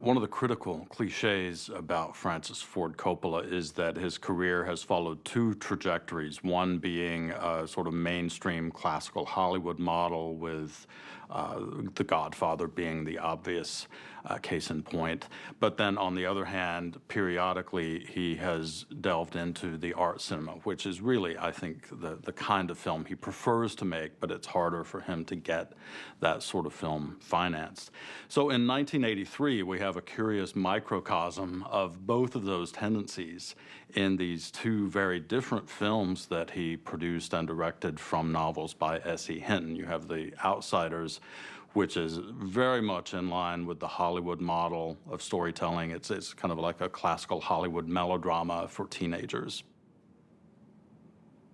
One of the critical cliches about Francis Ford Coppola is that his career has followed two trajectories, one being a sort of mainstream classical Hollywood model with The Godfather being the obvious case in point. But then on the other hand, periodically he has delved into the art cinema, which is really, I think, the kind of film he prefers to make, but it's harder for him to get that sort of film financed. So in 1983, we have a curious microcosm of both of those tendencies in these two very different films that he produced and directed from novels by S.E. Hinton. You have The Outsiders, which is very much in line with the Hollywood model of storytelling. It's kind of like a classical Hollywood melodrama for teenagers.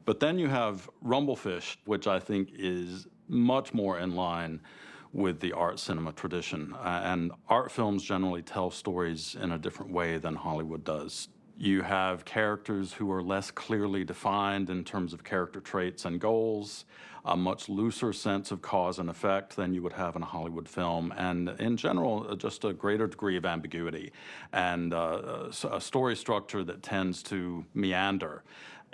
But then you have Rumblefish, which I think is much more in line with the art cinema tradition. And art films generally tell stories in a different way than Hollywood does. You have characters who are less clearly defined in terms of character traits and goals, a much looser sense of cause and effect than you would have in a Hollywood film, and in general, just a greater degree of ambiguity and a story structure that tends to meander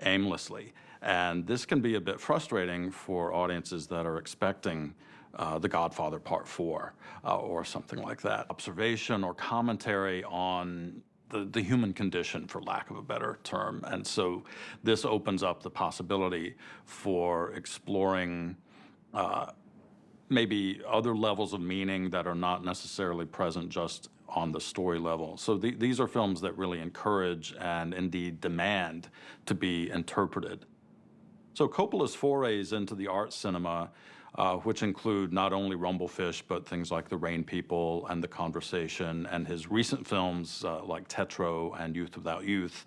aimlessly. And this can be a bit frustrating for audiences that are expecting The Godfather Part 4 or something like that. Observation or commentary on the human condition, for lack of a better term. And so this opens up the possibility for exploring maybe other levels of meaning that are not necessarily present just on the story level. So these are films that really encourage and indeed demand to be interpreted. So Coppola's forays into the art cinema, which include not only Rumblefish, but things like The Rain People and The Conversation, and his recent films like Tetro and Youth Without Youth,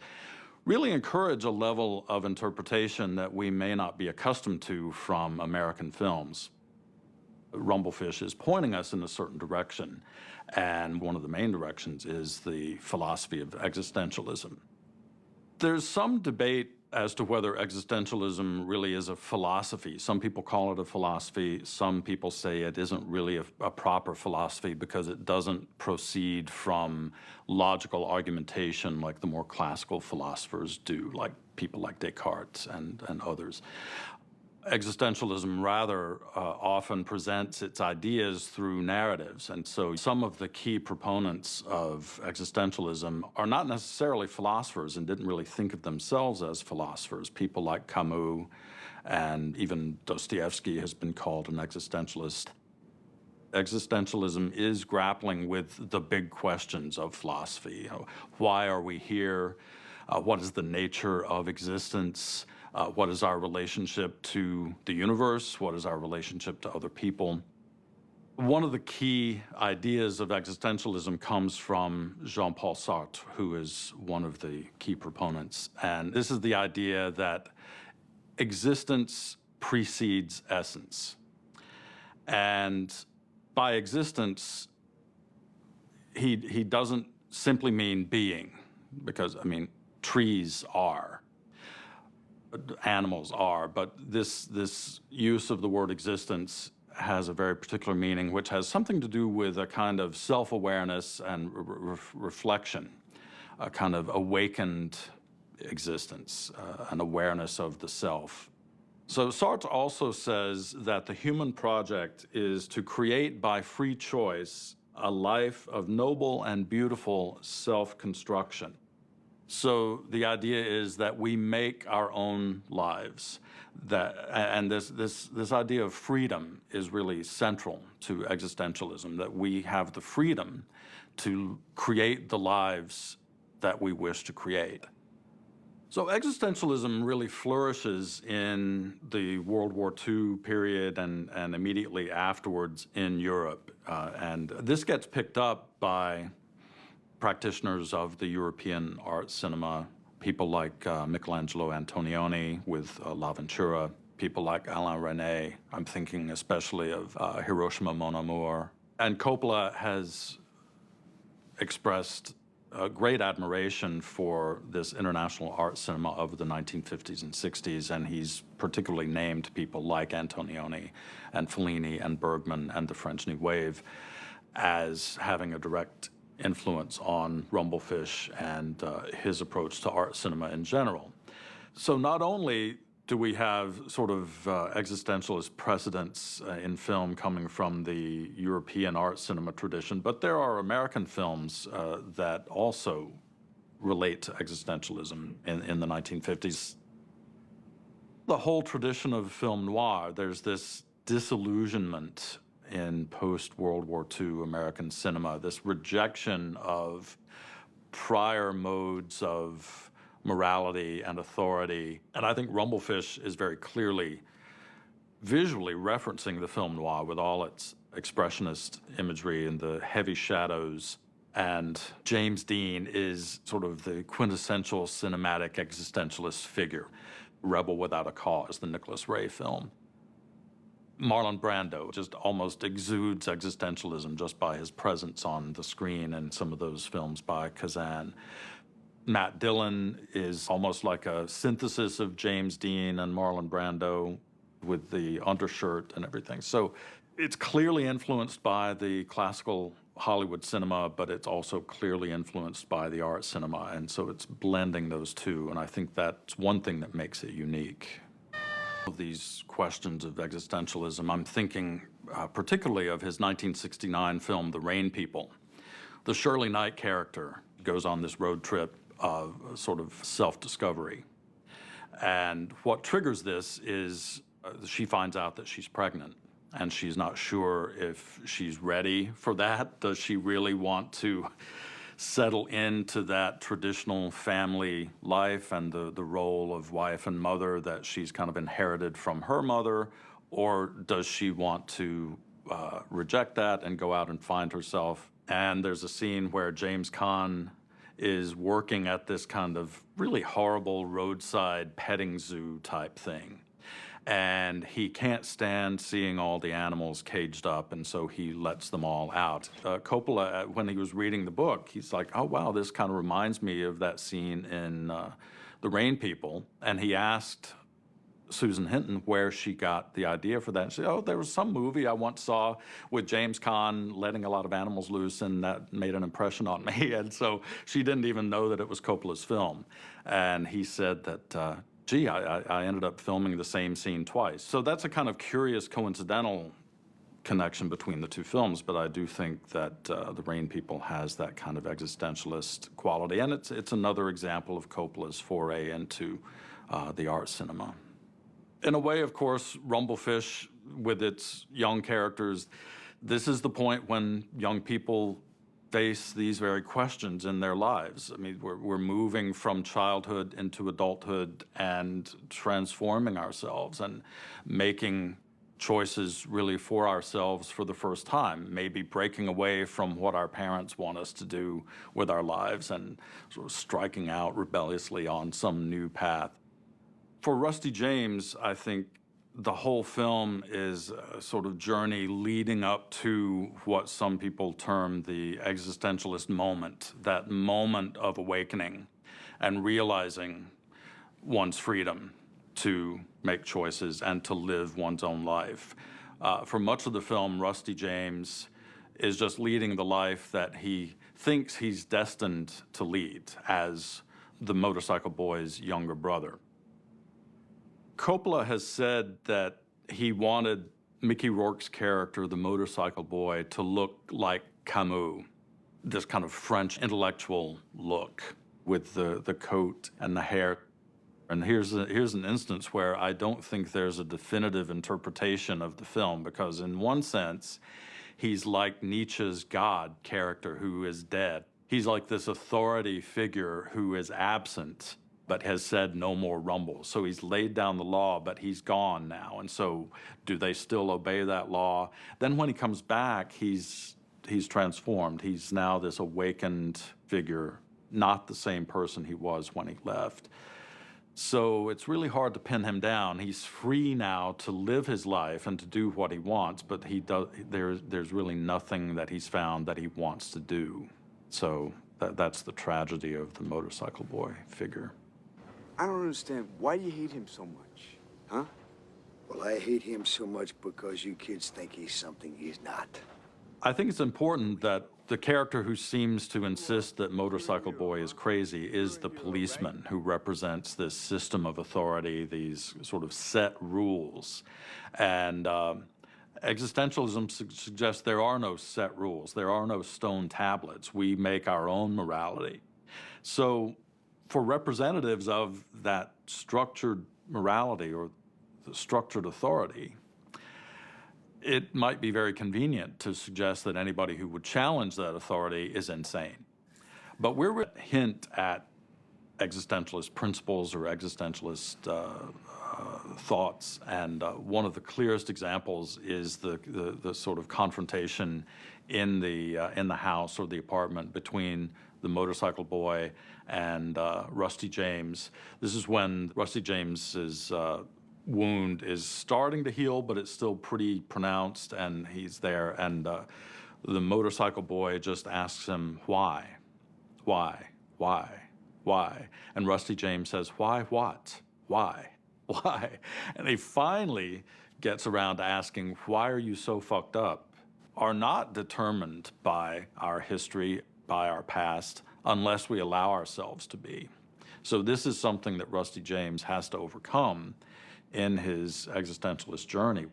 really encourage a level of interpretation that we may not be accustomed to from American films. Rumblefish is pointing us in a certain direction, and one of the main directions is the philosophy of existentialism. There's some debate as to whether existentialism really is a philosophy. Some people call it a philosophy. Some people say it isn't really a proper philosophy because it doesn't proceed from logical argumentation like the more classical philosophers do, like people like Descartes and others. Existentialism rather often presents its ideas through narratives, and so some of the key proponents of existentialism are not necessarily philosophers and didn't really think of themselves as philosophers. People like Camus and even Dostoevsky has been called an existentialist. Existentialism is grappling with the big questions of philosophy. You know, why are we here? What is the nature of existence? What is our relationship to the universe? What is our relationship to other people? One of the key ideas of existentialism comes from Jean-Paul Sartre, who is one of the key proponents. And this is the idea that existence precedes essence. And by existence, he doesn't simply mean being, because, I mean, trees are. Animals are, but this use of the word existence has a very particular meaning, which has something to do with a kind of self-awareness and reflection, a kind of awakened existence, an awareness of the self. So Sartre also says that the human project is to create by free choice a life of noble and beautiful self-construction. So the idea is that we make our own lives, and this idea of freedom is really central to existentialism, that we have the freedom to create the lives that we wish to create. So existentialism really flourishes in the World War II period and immediately afterwards in Europe, and this gets picked up by practitioners of the European art cinema, people like Michelangelo Antonioni with La Ventura, people like Alain Resnais. I'm thinking especially of Hiroshima Mon Amour. And Coppola has expressed great admiration for this international art cinema of the 1950s and 60s, and he's particularly named people like Antonioni and Fellini and Bergman and the French New Wave as having a direct influence on Rumblefish and his approach to art cinema in general. So not only do we have sort of existentialist precedents in film coming from the European art cinema tradition, but there are American films that also relate to existentialism in the 1950s. The whole tradition of film noir, there's this disillusionment in post-World War II American cinema, this rejection of prior modes of morality and authority. And I think Rumblefish is very clearly visually referencing the film noir with all its expressionist imagery and the heavy shadows. And James Dean is sort of the quintessential cinematic existentialist figure. Rebel Without a Cause, the Nicholas Ray film. Marlon Brando just almost exudes existentialism just by his presence on the screen in some of those films by Kazan. Matt Dillon is almost like a synthesis of James Dean and Marlon Brando with the undershirt and everything. So it's clearly influenced by the classical Hollywood cinema, but it's also clearly influenced by the art cinema. And so it's blending those two. And I think that's one thing that makes it unique. Of these questions of existentialism, I'm thinking particularly of his 1969 film, The Rain People. The Shirley Knight character goes on this road trip of sort of self-discovery. And what triggers this is she finds out that she's pregnant. And she's not sure if she's ready for that. Does she really want to settle into that traditional family life and the role of wife and mother that she's kind of inherited from her mother? Or does she want to reject that and go out and find herself? And there's a scene where James Caan is working at this kind of really horrible roadside petting zoo type thing. And he can't stand seeing all the animals caged up, and so he lets them all out. Coppola, when he was reading the book, he's like, oh, wow, this kind of reminds me of that scene in The Rain People. And he asked Susan Hinton where she got the idea for that. And she said, oh, there was some movie I once saw with James Caan letting a lot of animals loose, and that made an impression on me. And so she didn't even know that it was Coppola's film. And he said that, gee, I ended up filming the same scene twice. So that's a kind of curious coincidental connection between the two films, but I do think that The Rain People has that kind of existentialist quality, and it's another example of Coppola's foray into the art cinema. In a way, of course, Rumblefish, with its young characters, this is the point when young people face these very questions in their lives. I mean, we're moving from childhood into adulthood and transforming ourselves and making choices really for ourselves for the first time, maybe breaking away from what our parents want us to do with our lives and sort of striking out rebelliously on some new path. For Rusty James, I think the whole film is a sort of journey leading up to what some people term the existentialist moment, that moment of awakening and realizing one's freedom to make choices and to live one's own life. For much of the film, Rusty James is just leading the life that he thinks he's destined to lead as the motorcycle boy's younger brother. Coppola has said that he wanted Mickey Rourke's character, the motorcycle boy, to look like Camus, this kind of French intellectual look with the coat and the hair. And here's an instance where I don't think there's a definitive interpretation of the film, because in one sense, he's like Nietzsche's God character who is dead. He's like this authority figure who is absent, but has said no more rumble. So he's laid down the law, but he's gone now. And so do they still obey that law? Then when he comes back, he's transformed. He's now this awakened figure, not the same person he was when he left. So it's really hard to pin him down. He's free now to live his life and to do what he wants, but there's really nothing that he's found that he wants to do. So that's the tragedy of the motorcycle boy figure. I don't understand. Why do you hate him so much? Huh? Well, I hate him so much because you kids think he's something he's not. I think it's important that the character who seems to insist that Motorcycle Boy is crazy is the policeman who represents this system of authority, these sort of set rules. And existentialism suggests there are no set rules, there are no stone tablets. We make our own morality. So for representatives of that structured morality or the structured authority, it might be very convenient to suggest that anybody who would challenge that authority is insane. But we're a hint at existentialist principles or existentialist thoughts, and one of the clearest examples is the sort of confrontation in the house or the apartment between the Motorcycle Boy and Rusty James. This is when Rusty James's wound is starting to heal, but it's still pretty pronounced, and he's there, and the Motorcycle Boy just asks him, why? And Rusty James says, why what? Why? And he finally gets around to asking, why are you so fucked up? Are not determined by our history, by our past, unless we allow ourselves to be. So this is something that Rusty James has to overcome in his existentialist journey.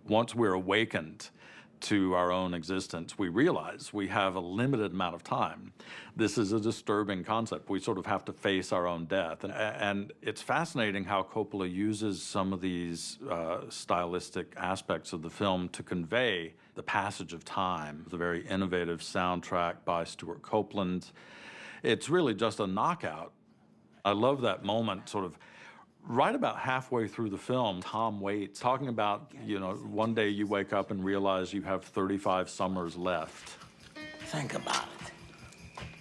Once we're awakened to our own existence, we realize we have a limited amount of time. This is a disturbing concept. We sort of have to face our own death. And it's fascinating how Coppola uses some of these stylistic aspects of the film to convey the passage of time, the very innovative soundtrack by Stuart Copeland. It's really just a knockout. I love that moment, sort of right about halfway through the film, Tom Waits talking about, one day you wake up and realize you have 35 summers left. Think about it.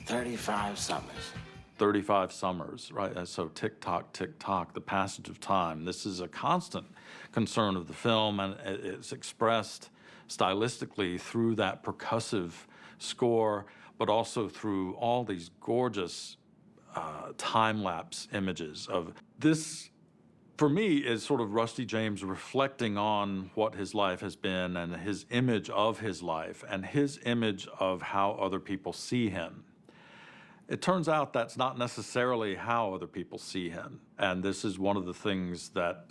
35 summers. 35 summers, right? And so tick-tock, tick-tock, the passage of time. This is a constant concern of the film, and it's expressed stylistically through that percussive score, but also through all these gorgeous time-lapse images of this. For me, is sort of Rusty James reflecting on what his life has been and his image of his life and his image of how other people see him. It turns out that's not necessarily how other people see him. And this is one of the things that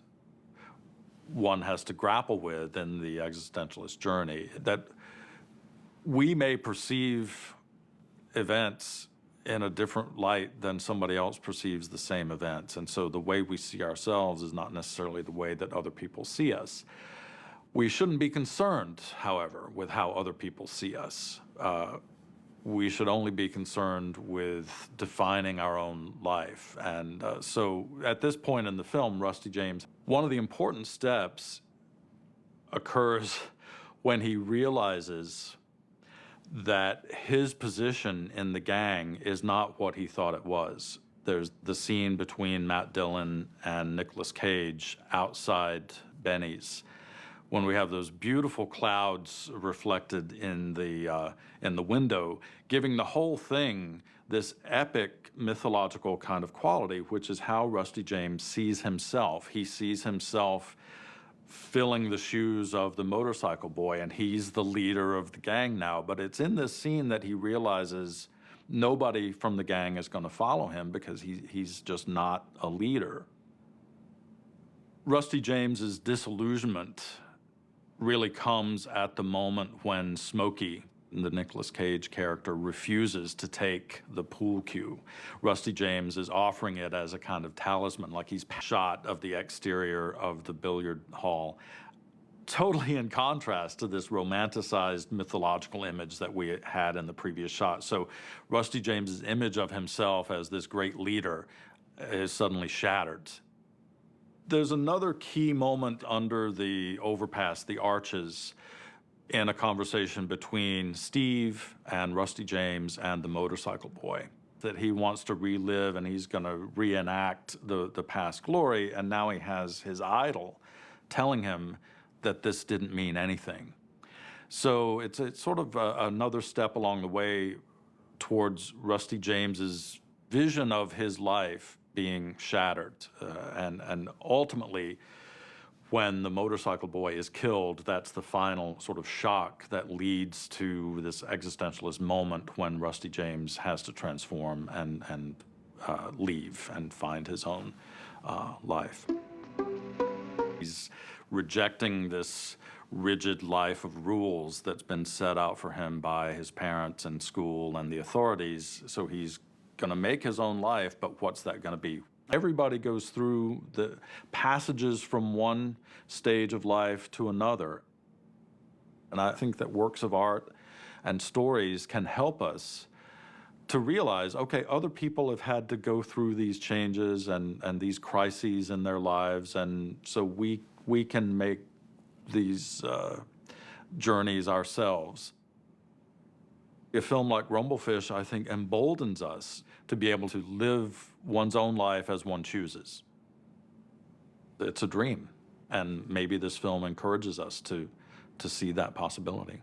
one has to grapple with in the existentialist journey, that we may perceive events in a different light than somebody else perceives the same events. And so the way we see ourselves is not necessarily the way that other people see us. We shouldn't be concerned, however, with how other people see us. We should only be concerned with defining our own life. And so at this point in the film, Rusty James, one of the important steps occurs when he realizes that his position in the gang is not what he thought it was. There's the scene between Matt Dillon and Nicolas Cage outside Benny's, when we have those beautiful clouds reflected in the window, giving the whole thing this epic mythological kind of quality, which is how Rusty James sees himself. He sees himself filling the shoes of the Motorcycle Boy, and he's the leader of the gang now. But it's in this scene that he realizes nobody from the gang is going to follow him because he's just not a leader. Rusty James's disillusionment really comes at the moment when Smokey, the Nicolas Cage character, refuses to take the pool cue. Rusty James is offering it as a kind of talisman, like he's shot of the exterior of the billiard hall, totally in contrast to this romanticized mythological image that we had in the previous shot. So Rusty James's image of himself as this great leader is suddenly shattered. There's another key moment under the overpass, the arches, in a conversation between Steve and Rusty James and the Motorcycle Boy, that he wants to relive and he's going to reenact the past glory, and now he has his idol telling him that this didn't mean anything. So it's sort of another step along the way towards Rusty James's vision of his life being shattered, and ultimately when the motorcycle boy is killed, that's the final sort of shock that leads to this existentialist moment when Rusty James has to transform and leave and find his own life. He's rejecting this rigid life of rules that's been set out for him by his parents and school and the authorities, so he's going to make his own life, but what's that going to be? Everybody goes through the passages from one stage of life to another. And I think that works of art and stories can help us to realize, okay, other people have had to go through these changes and these crises in their lives, and so we can make these journeys ourselves. A film like Rumblefish, I think, emboldens us to be able to live one's own life as one chooses. It's a dream, and maybe this film encourages us to see that possibility.